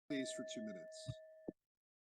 Please, for 2 minutes.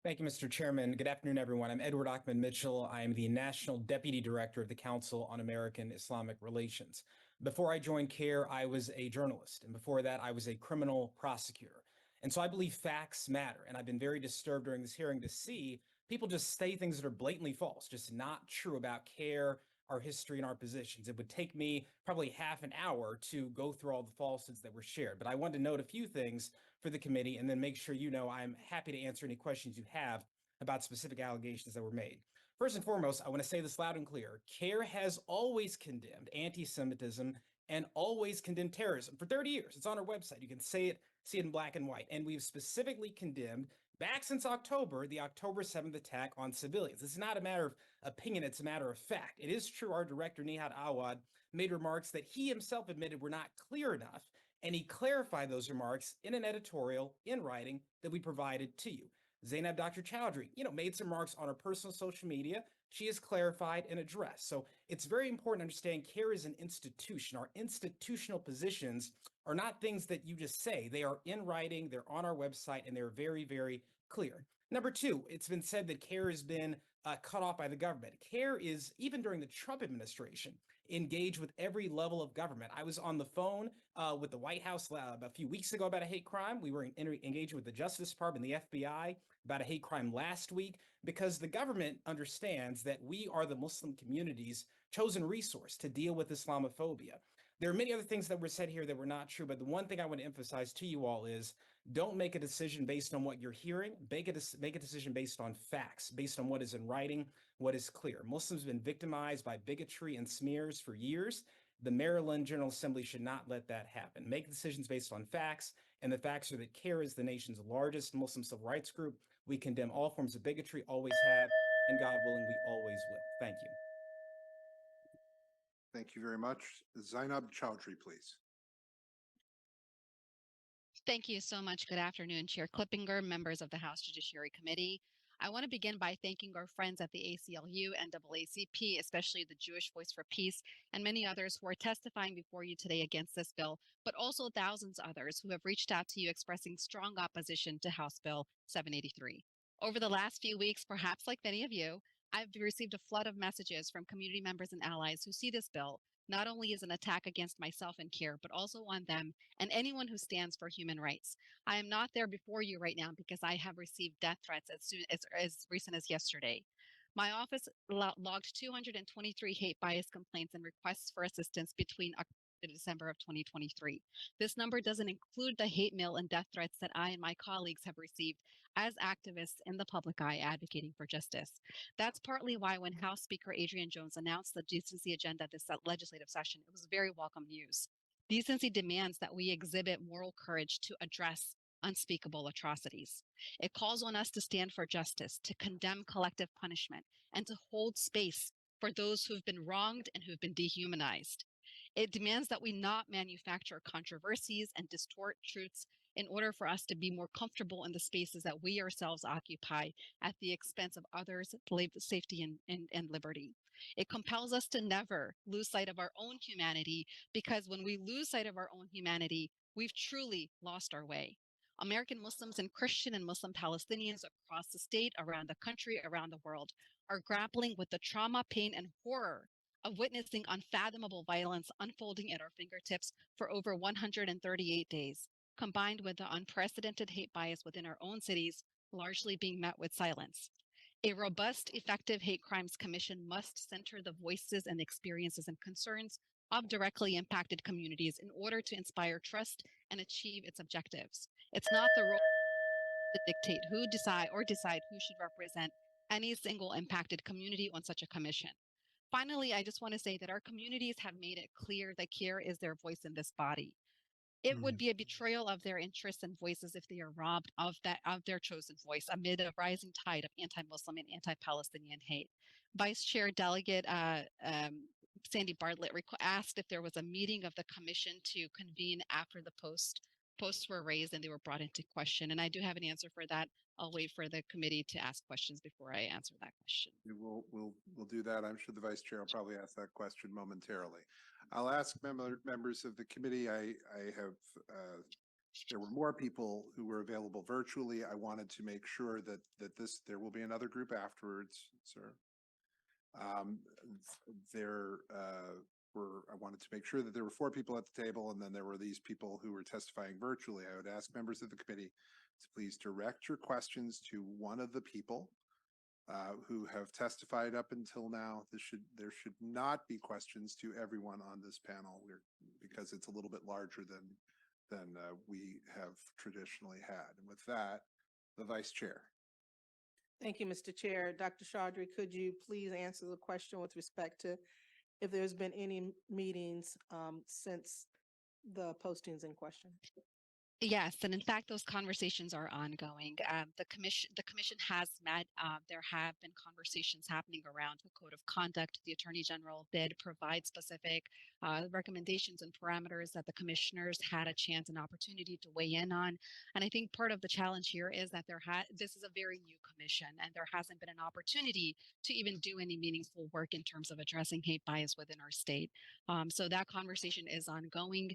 Thank you, Mr. Chairman. Good afternoon, everyone. I'm Edward Achman Mitchell. I am the National Deputy Director of the Council on American Islamic Relations. Before I joined CARE, I was a journalist, and before that, I was a criminal prosecutor. And so I believe facts matter, and I've been very disturbed during this hearing to see people just say things that are blatantly false, just not true about CARE, our history, and our positions. It would take me probably half an hour to go through all the falsehoods that were shared, but I wanted to note a few things for the committee and then make sure you know I'm happy to answer any questions you have about specific allegations that were made. First and foremost, I want to say this loud and clear. CARE has always condemned anti-Semitism and always condemned terrorism for 30 years. It's on our website. You can see it in black and white. And we've specifically condemned back since October, the October 7th attack on civilians. It's not a matter of opinion, it's a matter of fact. It is true our director, Nihat Awad, made remarks that he himself admitted were not clear enough, and he clarified those remarks in an editorial in writing that we provided to you. Zainab Dr. Chaudry, made some remarks on her personal social media. She has clarified and addressed. So it's very important to understand CARE is an institution. Our institutional positions are not things that you just say. They are in writing, they're on our website, and they're very, very clear. Number two, it's been said that CARE has been cut off by the government. CARE is, even during the Trump administration, engaged with every level of government. I was on the phone with the White House a few weeks ago about a hate crime. We were engaging with the Justice Department, the FBI, about a hate crime last week, because the government understands that we are the Muslim community's chosen resource to deal with Islamophobia. There are many other things that were said here that were not true, but the one thing I want to emphasize to you all is don't make a decision based on what you're hearing. Make a decision based on facts, based on what is in writing, what is clear. Muslims have been victimized by bigotry and smears for years. The Maryland General Assembly should not let that happen. Make decisions based on facts, and the facts are that CARE is the nation's largest Muslim civil rights group. We condemn all forms of bigotry, always have, and God willing, we always will. Thank you. Thank you very much. Zainab Chaudry, please. Thank you so much. Good afternoon, Chair Clippinger, members of the House Judiciary Committee. I want to begin by thanking our friends at the ACLU, NAACP, especially the Jewish Voice for Peace, and many others who are testifying before you today against this bill, but also thousands others who have reached out to you expressing strong opposition to House Bill 783. Over the last few weeks, perhaps like many of you, I've received a flood of messages from community members and allies who see this bill not only as an attack against myself and CARE, but also on them and anyone who stands for human rights. I am not there before you right now because I have received death threats as recent as yesterday. My office logged 223 hate bias complaints and requests for assistance between October and December of 2023. This number doesn't include the hate mail and death threats that I and my colleagues have received as activists in the public eye advocating for justice. That's partly why when House Speaker Adrian Jones announced the decency agenda this legislative session, it was very welcome news. Decency demands that we exhibit moral courage to address unspeakable atrocities. It calls on us to stand for justice, to condemn collective punishment, and to hold space for those who've been wronged and who've been dehumanized. It demands that we not manufacture controversies and distort truths in order for us to be more comfortable in the spaces that we ourselves occupy at the expense of others' safety and liberty. It compels us to never lose sight of our own humanity, because when we lose sight of our own humanity, we've truly lost our way. American Muslims and Christian and Muslim Palestinians across the state, around the country, around the world are grappling with the trauma, pain, and horror of witnessing unfathomable violence unfolding at our fingertips for over 138 days, combined with the unprecedented hate bias within our own cities, largely being met with silence. A robust, effective hate crimes commission must center the voices and experiences and concerns of directly impacted communities in order to inspire trust and achieve its objectives. It's not the role to dictate who decide who should represent any single impacted community on such a commission. Finally, I just want to say that our communities have made it clear that CARE is their voice in this body. It would be a betrayal of their interests and voices if they are robbed of their chosen voice amid a rising tide of anti-Muslim and anti-Palestinian hate. Vice Chair Delegate Sandy Bartlett asked if there was a meeting of the commission to convene after the posts were raised and they were brought into question. And I do have an answer for that. I'll wait for the committee to ask questions before I answer that question. We'll do that. I'm sure the vice chair will probably ask that question momentarily. I'll ask members of the committee. I have there were more people who were available virtually. I wanted to make sure that there will be another group afterwards, sir. I wanted to make sure that there were 4 people at the table, and then there were these people who were testifying virtually. I would ask members of the committee to please direct your questions to one of the people who have testified up until now. There should not be questions to everyone on this panel because it's a little bit larger than we have traditionally had. And with that, the vice chair. Thank you, Mr. Chair. Dr. Chaudry, could you please answer the question with respect to if there's been any meetings since the postings in question? Yes, and in fact, those conversations are ongoing. The commission has met. There have been conversations happening around the code of conduct. The Attorney General did provide specific recommendations and parameters that the commissioners had a chance and opportunity to weigh in on. And I think part of the challenge here is that this is a very new commission, and there hasn't been an opportunity to even do any meaningful work in terms of addressing hate bias within our state. So that conversation is ongoing.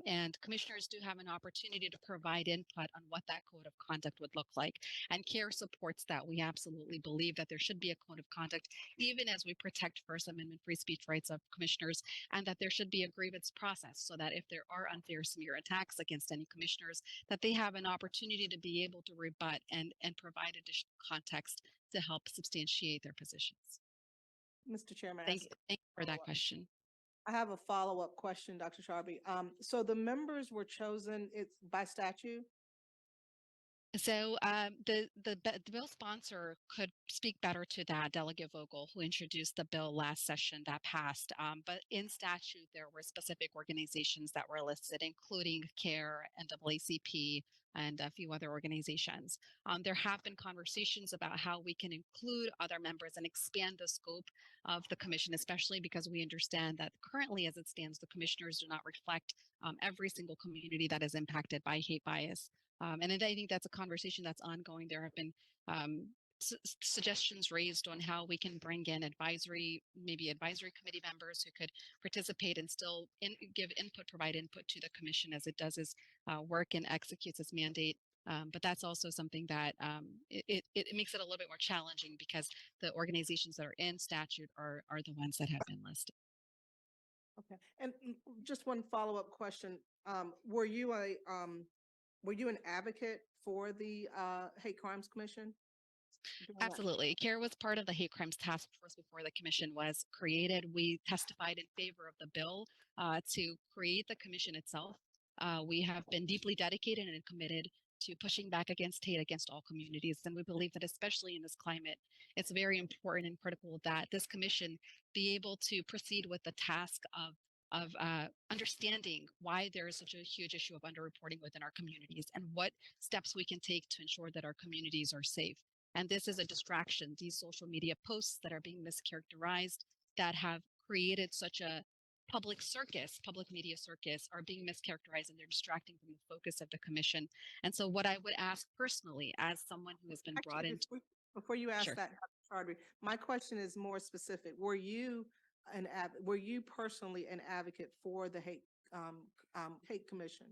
And commissioners do have an opportunity to provide input on what that code of conduct would look like. And CARE supports that. We absolutely believe that there should be a code of conduct, even as we protect First Amendment free speech rights of commissioners, and that there should be a grievance process so that if there are unfair smear attacks against any commissioners, that they have an opportunity to be able to rebut and provide additional context to help substantiate their positions. Mr. Chairman, Thank you for that question. I have a follow-up question, Dr. Chaudry. So the members were chosen by statute? So the bill sponsor could speak better to that, Delegate Vogel, who introduced the bill last session that passed. But in statute, there were specific organizations that were listed, including CARE, NAACP, and a few other organizations. There have been conversations about how we can include other members and expand the scope of the commission, especially because we understand that currently, as it stands, the commissioners do not reflect every single community that is impacted by hate bias. And I think that's a conversation that's ongoing. There have been suggestions raised on how we can bring in maybe advisory committee members who could participate and still provide input to the commission as it does its work and executes its mandate. But that's also something that it makes it a little bit more challenging because the organizations that are in statute are the ones that have been listed. Okay. And just one follow-up question. Were you an advocate for the Hate Crimes Commission? Absolutely. CARE was part of the Hate Crimes Task Force before the commission was created. We testified in favor of the bill to create the commission itself. We have been deeply dedicated and committed to pushing back against hate against all communities. And we believe that especially in this climate, it's very important and critical that this commission be able to proceed with the task of understanding why there is such a huge issue of underreporting within our communities and what steps we can take to ensure that our communities are safe. And this is a distraction. These social media posts that are being mischaracterized, that have created such a public media circus, are being mischaracterized, and they're distracting from the focus of the commission. And so what I would ask personally, as someone who has been brought in— Before you ask Sure. that, Chaudry, my question is more specific. Were you personally an advocate for the hate commission?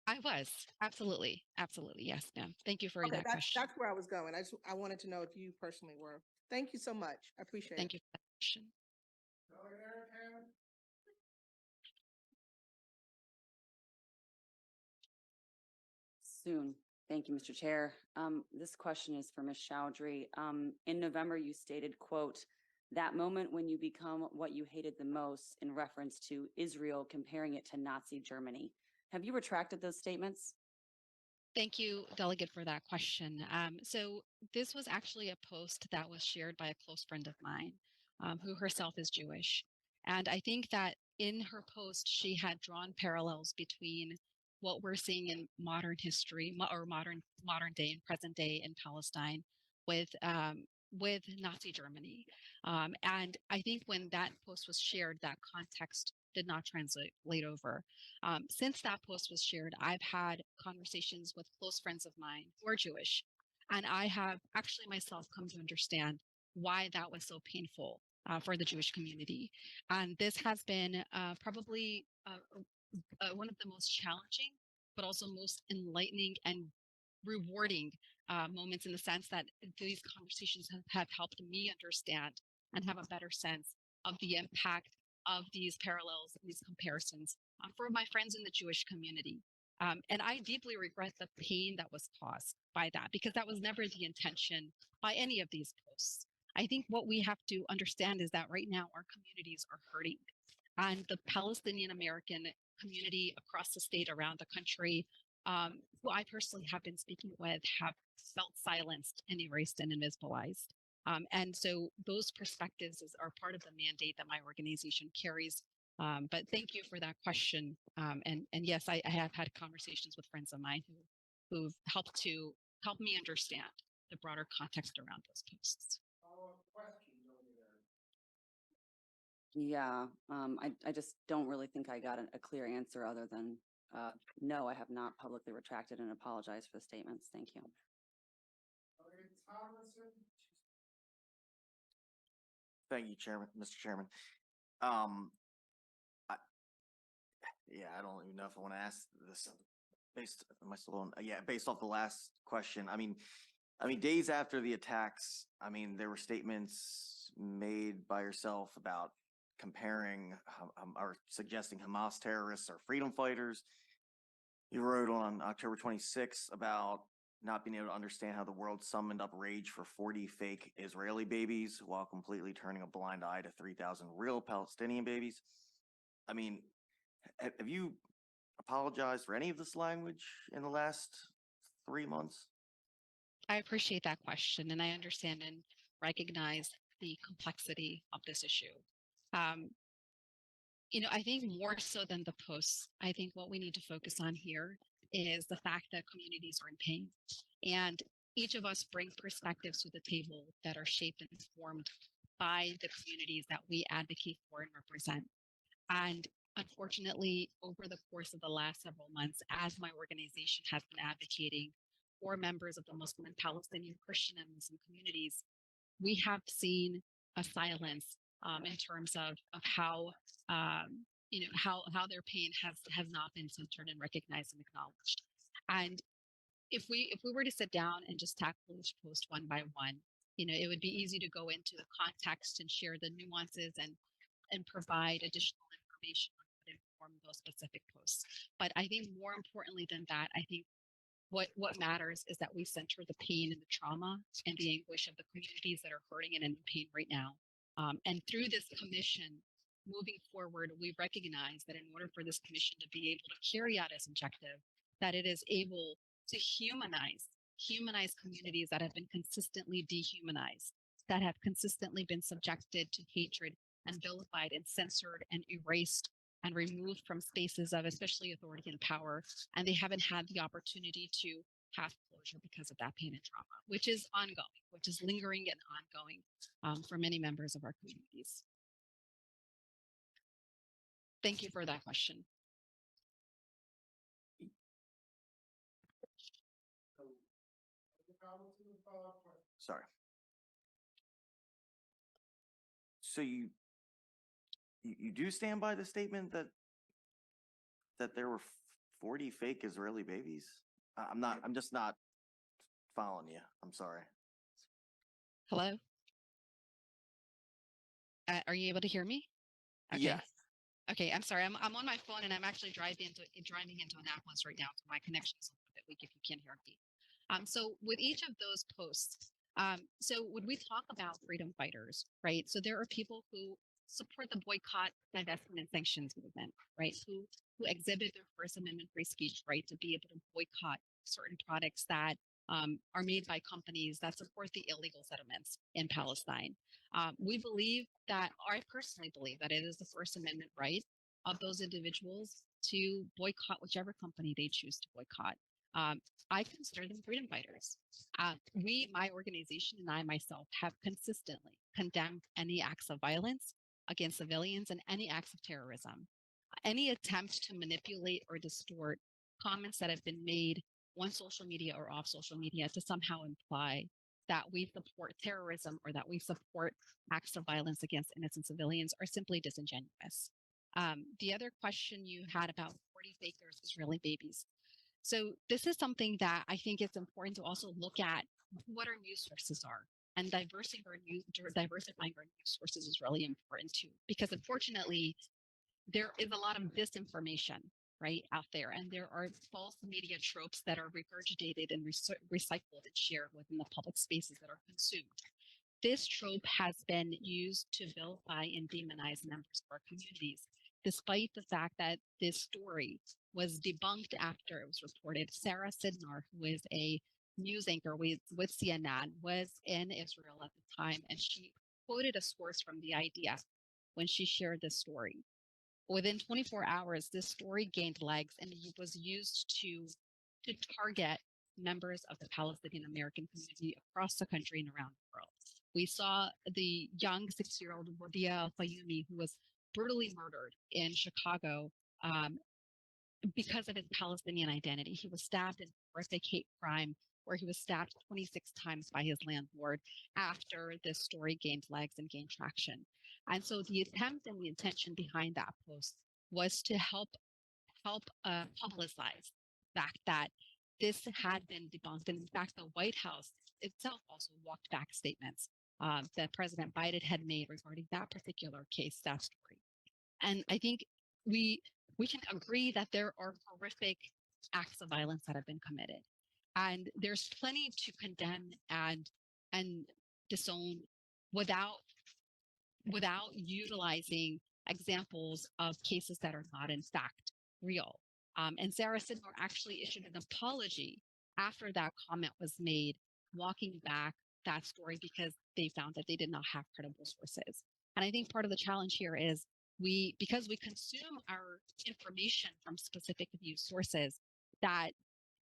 I was. Absolutely. Yes, ma'am. Thank you for that question. That's where I was going. I wanted to know if you personally were. Thank you so much. I appreciate it. Thank you for that question. Soon. Thank you, Mr. Chair. This question is for Ms. Chaudry. In November, you stated, quote, "That moment when you become what you hated the most," in reference to Israel, comparing it to Nazi Germany. Have you retracted those statements? Thank you, Delegate, for that question. So this was actually a post that was shared by a close friend of mine who herself is Jewish. And I think that in her post, she had drawn parallels between what we're seeing in modern history or modern day and present day in Palestine with Nazi Germany. And I think when that post was shared, that context did not translate over. Since that post was shared, I've had conversations with close friends of mine who are Jewish, and I have actually myself come to understand why that was so painful for the Jewish community. And this has been probably one of the most challenging but also most enlightening and rewarding moments in the sense that these conversations have helped me understand and have a better sense of the impact of these parallels, these comparisons for my friends in the Jewish community. And I deeply regret the pain that was caused by that, because that was never the intention by any of these posts. I think what we have to understand is that right now our communities are hurting. And the Palestinian American community across the state, around the country, who I personally have been speaking with, have felt silenced and erased and invisibilized. And so those perspectives are part of the mandate that my organization carries. But thank you for that question. And yes, I have had conversations with friends of mine who've helped me understand the broader context around those posts. Yeah, I just don't really think I got a clear answer other than, no, I have not publicly retracted and apologized for the statements. Thank you. Thank you, Mr. Chairman. I, yeah, I don't even know if I want to ask this am I still on? Yeah, based off the last question. I mean, days after the attacks, there were statements made by yourself about comparing or suggesting Hamas terrorists or freedom fighters. You wrote on October 26th about not being able to understand how the world summoned up rage for 40 fake Israeli babies while completely turning a blind eye to 3,000 real Palestinian babies. Have you apologized for any of this language in the last 3 months? I appreciate that question, and I understand and recognize the complexity of this issue. I think more so than the posts, I think what we need to focus on here is the fact that communities are in pain, and each of us bring perspectives to the table that are shaped and informed by the communities that we advocate for and represent. And unfortunately, over the course of the last several months, as my organization has been advocating for members of the Muslim and Palestinian Christian and Muslim communities, we have seen a silence in terms of how how their pain has not been centered and recognized and acknowledged. And if we were to sit down and just tackle each post one by one, it would be easy to go into the context and share the nuances and provide additional information on what inform those specific posts. But I think more importantly than that, I think what matters is that we center the pain and the trauma and the anguish of the communities that are hurting and in pain right now. And through this commission, moving forward, we recognize that in order for this commission to be able to carry out its objective, that it is able to humanize communities that have been consistently dehumanized, that have consistently been subjected to hatred and vilified and censored and erased and removed from spaces of especially authority and power. And they haven't had the opportunity to have closure because of that pain and trauma, which is ongoing, which is lingering and ongoing for many members of our communities. Thank you for that question. Sorry. So you do stand by the statement that there were 40 fake Israeli babies? I'm just not following you. I'm sorry. Hello? Are you able to hear me? Okay. Yes. Okay, I'm sorry. I'm on my phone and I'm actually driving into Annapolis right now, so my connection is a little bit weak if you can't hear me. So with each of those posts, so when we talk about freedom fighters, right? So there are people who support the boycott, divestment, and sanctions movement, right? Who exhibit their First Amendment free speech right to be able to boycott certain products that are made by companies that support the illegal settlements in Palestine. We believe that, or I personally believe that it is the First Amendment right of those individuals to boycott whichever company they choose to boycott. I consider them freedom fighters. My organization and I myself have consistently condemned any acts of violence against civilians and any acts of terrorism. Any attempt to manipulate or distort comments that have been made on social media or off social media to somehow imply that we support terrorism or that we support acts of violence against innocent civilians are simply disingenuous. The other question you had about 40 fake Israeli babies. So this is something that I think it's important to also look at what our news sources are. And diversifying our news sources is really important too, because unfortunately, there is a lot of disinformation right out there, and there are false media tropes that are regurgitated and recycled and shared within the public spaces that are consumed. This trope has been used to vilify and demonize members of our communities, despite the fact that this story was debunked after it was reported. Sarah Sidnar, who is a news anchor with CNN, was in Israel at the time, and she quoted a source from the IDF when she shared this story. Within 24 hours, this story gained legs and was used to target members of the Palestinian American community across the country and around the world. We saw the young 6-year-old Wadia Fayumi, who was brutally murdered in Chicago because of his Palestinian identity. He was stabbed in a horrific hate crime where he was stabbed 26 times by his landlord after this story gained legs and gained traction. And so the attempt and the intention behind that post was to help publicize the fact that this had been debunked. And in fact, the White House itself also walked back statements that President Biden had made regarding that particular case, that story. And I think we can agree that there are horrific acts of violence that have been committed. And there's plenty to condemn and disown without utilizing examples of cases that are not in fact real. And Sarah Sidnor actually issued an apology after that comment was made, walking back that story because they found that they did not have credible sources. And I think part of the challenge here is because we consume our information from specific news sources, that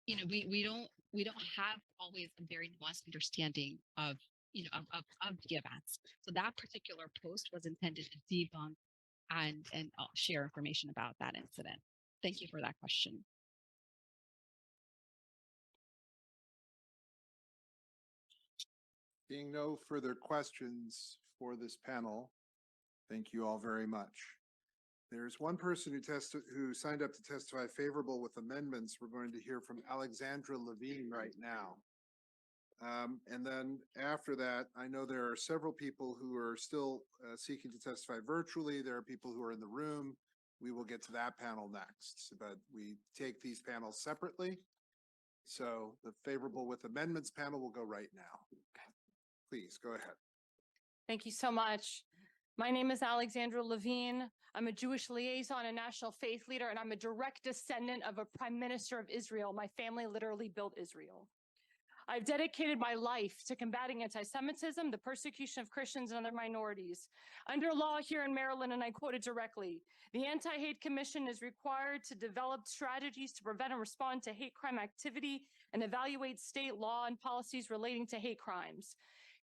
we don't have always a very nuanced understanding of the events. So that particular post was intended to debunk and share information about that incident. Thank you for that question. Being no further questions for this panel, thank you all very much. There's one person who signed up to testify favorable with amendments. We're going to hear from Alexandra Levine right now. And then after that, I know there are several people who are still seeking to testify virtually. There are people who are in the room. We will get to that panel next, but we take these panels separately. So the favorable with amendments panel will go right now. Please go ahead. Thank you so much. My name is Alexandra Levine. I'm a Jewish liaison and national faith leader, and I'm a direct descendant of a prime minister of Israel. My family literally built Israel. I've dedicated my life to combating anti-Semitism, the persecution of Christians and other minorities. Under law here in Maryland, and I quote it directly, the Anti-Hate Commission is required to develop strategies to prevent and respond to hate crime activity and evaluate state law and policies relating to hate crimes.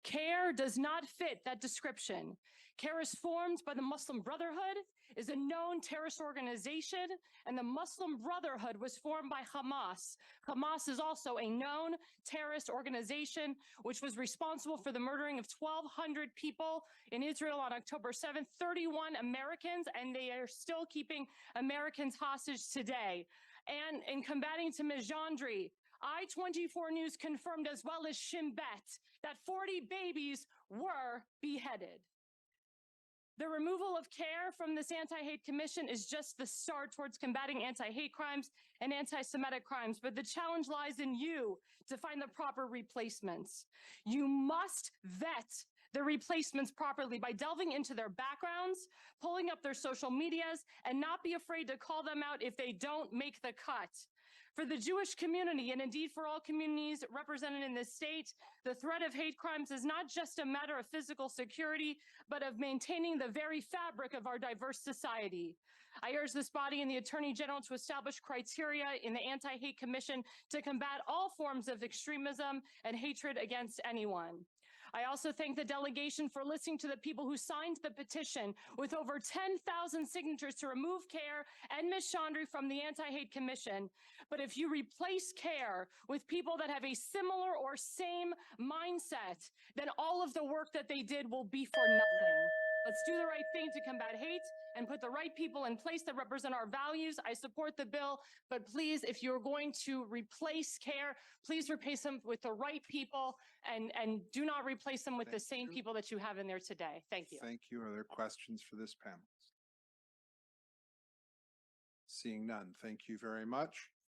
CARE does not fit that description. CARE is formed by the Muslim Brotherhood, is a known terrorist organization, and the Muslim Brotherhood was formed by Hamas. Hamas is also a known terrorist organization, which was responsible for the murdering of 1,200 people in Israel on October 7th, 31 Americans, and they are still keeping Americans hostage today. And in combating to Ms. Chaudry, I-24 News confirmed, as well as Shin Bet, that 40 babies were beheaded. The removal of CARE from this anti-hate commission is just the start towards combating anti-hate crimes and anti-Semitic crimes, but the challenge lies in you to find the proper replacements. You must vet the replacements properly by delving into their backgrounds, pulling up their social medias, and not be afraid to call them out if they don't make the cut. For the Jewish community, and indeed for all communities represented in this state, the threat of hate crimes is not just a matter of physical security, but of maintaining the very fabric of our diverse society. I urge this body and the Attorney General to establish criteria in the Anti-Hate Commission to combat all forms of extremism and hatred against anyone. I also thank the delegation for listening to the people who signed the petition with over 10,000 signatures to remove CARE and Ms. Chaudry from the Anti-Hate Commission. But if you replace CARE with people that have a similar or same mindset, then all of the work that they did will be for nothing. Let's do the right thing to combat hate and put the right people in place that represent our values. I support the bill, but please, if you're going to replace CARE, please replace them with the right people and do not replace them with the Thank same you. people that you have in there today. Thank you. Thank you. Are there questions for this panel? Seeing none, thank you very much.